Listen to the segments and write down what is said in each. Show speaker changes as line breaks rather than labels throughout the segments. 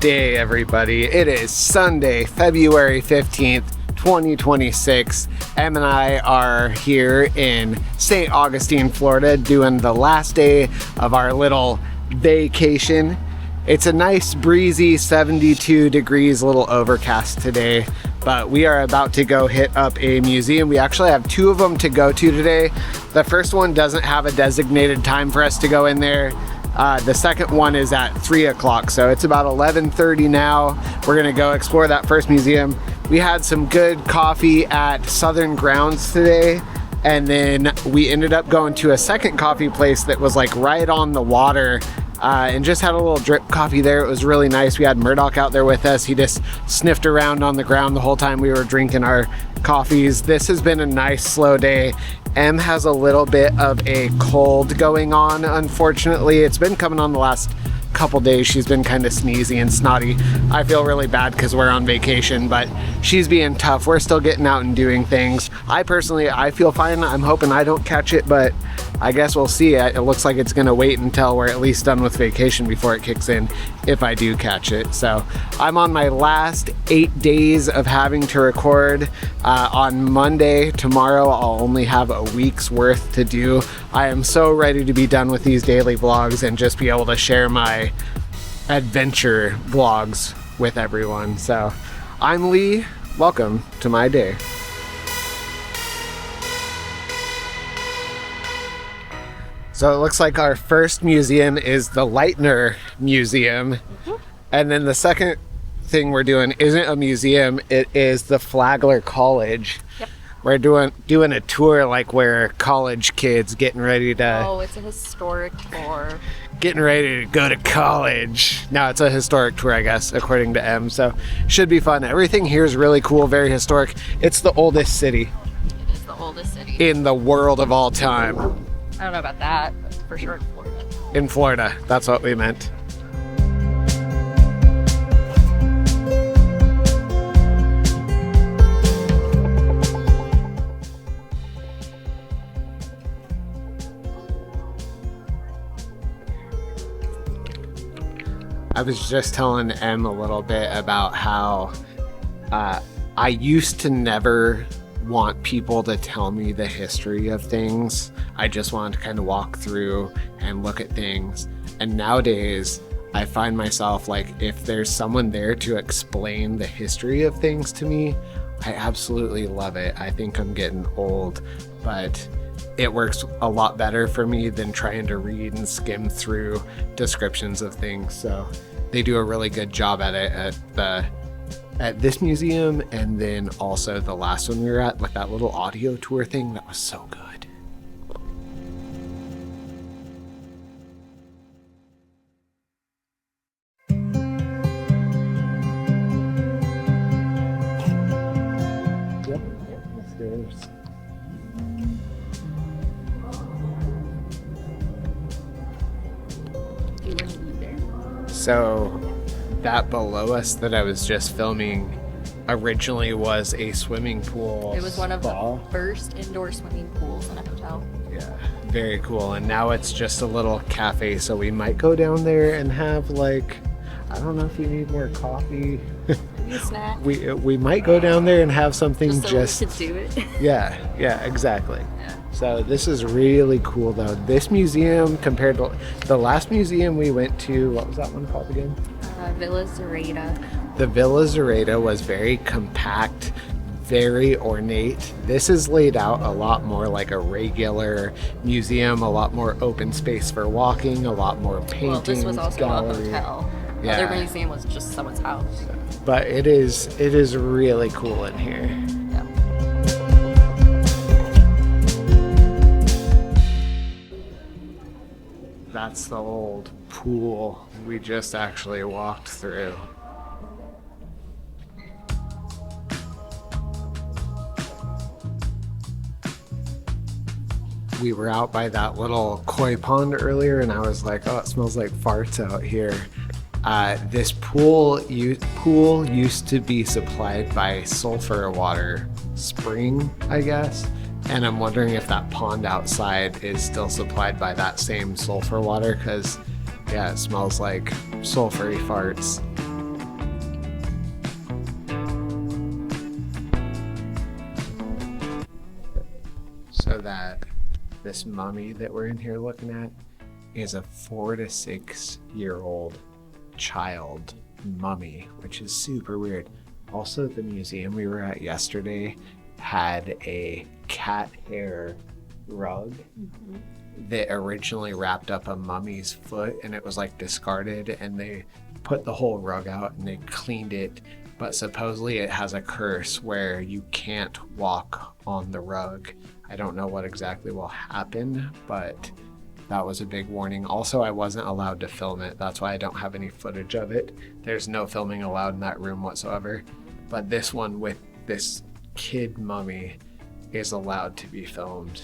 day, everybody. It is Sunday, February 15th, 2026. Em and I are here in St. Augustine, Florida, doing the last day of our little vacation. It's a nice breezy 72 degrees, a little overcast today, but we are about to go hit up a museum. We actually have two of them to go to today. The first one doesn't have a designated time for us to go in there. The second one is at 3 o'clock, so it's about 11:30 now. We're gonna go explore that first museum. We had some good coffee at Southern Grounds today, and then we ended up going to a second coffee place that was like right on the water, and just had a little drip coffee there. It was really nice. We had Murdoch out there with us. He just sniffed around on the ground the whole time we were drinking our coffees. This has been a nice slow day. Em has a little bit of a cold going on, unfortunately. It's been coming on the last couple days. She's been kind of sneezy and snotty. I feel really bad because we're on vacation, but she's being tough. We're still getting out and doing things. I feel fine. I'm hoping I don't catch it, but I guess we'll see. It looks like it's gonna wait until we're at least done with vacation before it kicks in, if I do catch it. So I'm on my last 8 days of having to record. On Monday, tomorrow, I'll only have a week's worth to do. I am so ready to be done with these daily vlogs and just be able to share my adventure vlogs with everyone. So I'm Lee, welcome to my day. So it looks like our first museum is the Lightner Museum. And then the second thing we're doing isn't a museum, it is the Flagler College.
Yep.
We're doing a tour like we're college kids getting ready to...
Oh, it's a historic tour.
Getting ready to go to college. Now it's a historic tour, I guess, according to Em. So should be fun. Everything here is really cool, very historic. It's the oldest city.
It is the oldest city.
In the world of all time.
I don't know about that, but for sure in Florida.
In Florida, that's what we meant. I was just telling Em a little bit about how I used to never want people to tell me the history of things. I just wanted to kind of walk through and look at things. And nowadays, I find myself like, if there's someone there to explain the history of things to me, I absolutely love it. I think I'm getting old, but it works a lot better for me than trying to read and skim through descriptions of things. So they do a really good job at it at this museum, and then also the last one we were at with that little audio tour thing. That was so good. Yep, upstairs. So that below us that I was just filming originally was a swimming pool.
It was one of
spa.
the first indoor swimming pools in a hotel.
Yeah, very cool. And now it's just a little cafe, so we might go down there and have like, I don't know if you need more coffee.
A snack.
We might go down there and have something
just so we could do it.
Yeah, exactly.
Yeah.
So this is really cool though. This museum compared to the last museum we went to, what was that one called again?
Villa Zareta.
The Villa Zareta was very compact, very ornate. This is laid out a lot more like a regular museum, a lot more open space for walking, a lot more paintings.
Well, this was also
gallery.
a hotel.
Yeah.
The other museum was just someone's house.
But it is really cool in here.
Yeah.
That's the old pool we just actually walked through. We were out by that little koi pond earlier, and I was like, oh, it smells like farts out here. This pool used to be supplied by sulfur water spring, I guess. And I'm wondering if that pond outside is still supplied by that same sulfur water, because yeah, it smells like sulfury farts. know that this mummy that we're in here looking at is a 4 to 6 year old child mummy, which is super weird. Also, the museum we were at yesterday had a cat hair rug that originally wrapped up a mummy's foot, and it was like discarded, and they put the whole rug out and they cleaned it, but supposedly it has a curse where you can't walk on the rug. I don't know what exactly will happen, but that was a big warning. Also, I wasn't allowed to film it. That's why I don't have any footage of it. There's no filming allowed in that room whatsoever. But this one with this kid mummy is allowed to be filmed.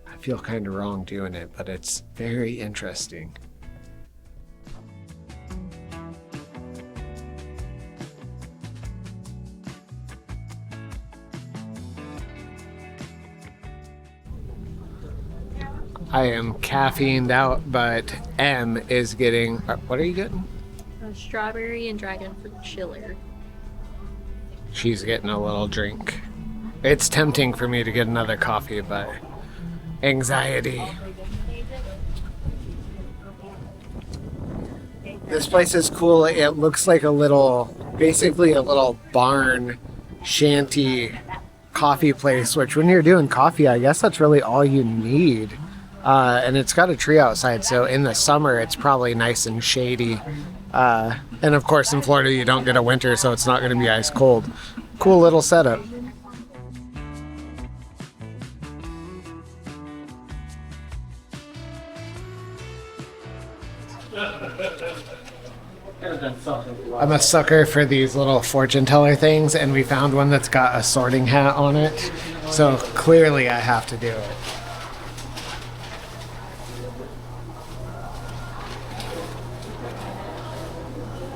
I feel kind of wrong doing it, but it's very interesting. I am caffeined out, but M is getting, what are you getting?
A strawberry and dragon fruit chiller.
She's getting a little drink. It's tempting for me to get another coffee, but anxiety. This place is cool. It looks like a little, basically a little barn shanty coffee place, which when you're doing coffee, I guess that's really all you need. And it's got a tree outside, so in the summer it's probably nice and shady. And of course in Florida you don't get a winter, so it's not going to be ice cold. Cool little setup. I'm a sucker for these little fortune teller things, and we found one that's got a sorting hat on it, so clearly I have to do it.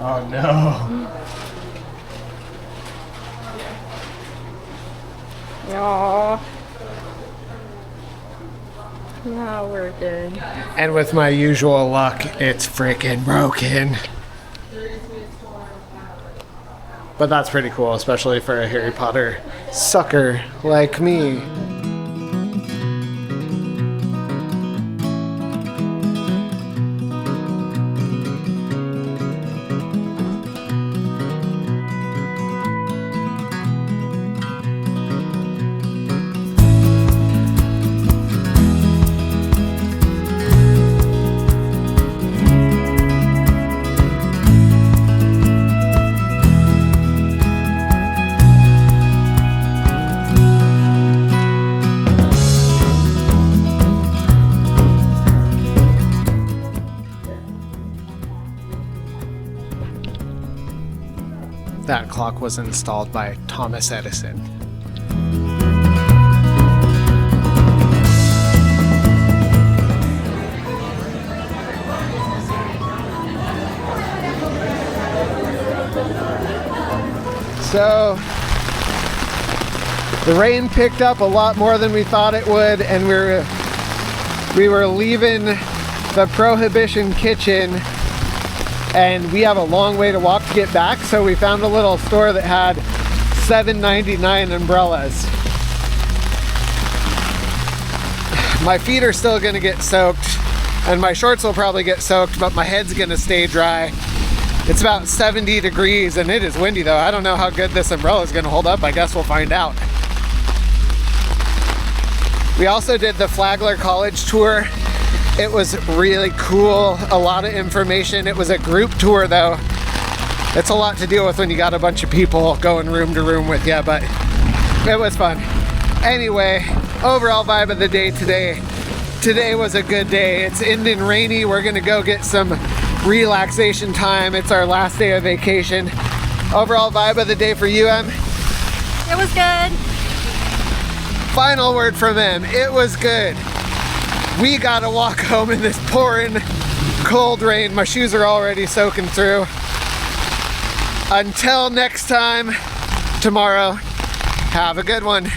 Oh no.
Aww. Now we're good.
And with my usual luck, it's freaking broken. But that's pretty cool, especially for a Harry Potter sucker like me. That clock was installed by Thomas Edison. So, the rain picked up a lot more than we thought it would, and we were leaving the Prohibition Kitchen, and we have a long way to walk to get back, so we found a little store that had $7.99 umbrellas. My feet are still gonna get soaked, and my shorts will probably get soaked, but my head's gonna stay dry. It's about 70 degrees, and it is windy though. I don't know how good this umbrella is gonna hold up. I guess we'll find out. We also did the Flagler College tour. It was really cool, a lot of information. It was a group tour though. It's a lot to deal with when you got a bunch of people going room to room with you, but it was fun. Anyway, overall vibe of the day today. Today was a good day. It's ending rainy. We're gonna go get some relaxation time. It's our last day of vacation. Overall vibe of the day for you, Em?
It was good.
Final word from Em, it was good. We gotta walk home in this pouring cold rain. My shoes are already soaking through. Until next time, tomorrow, have a good one.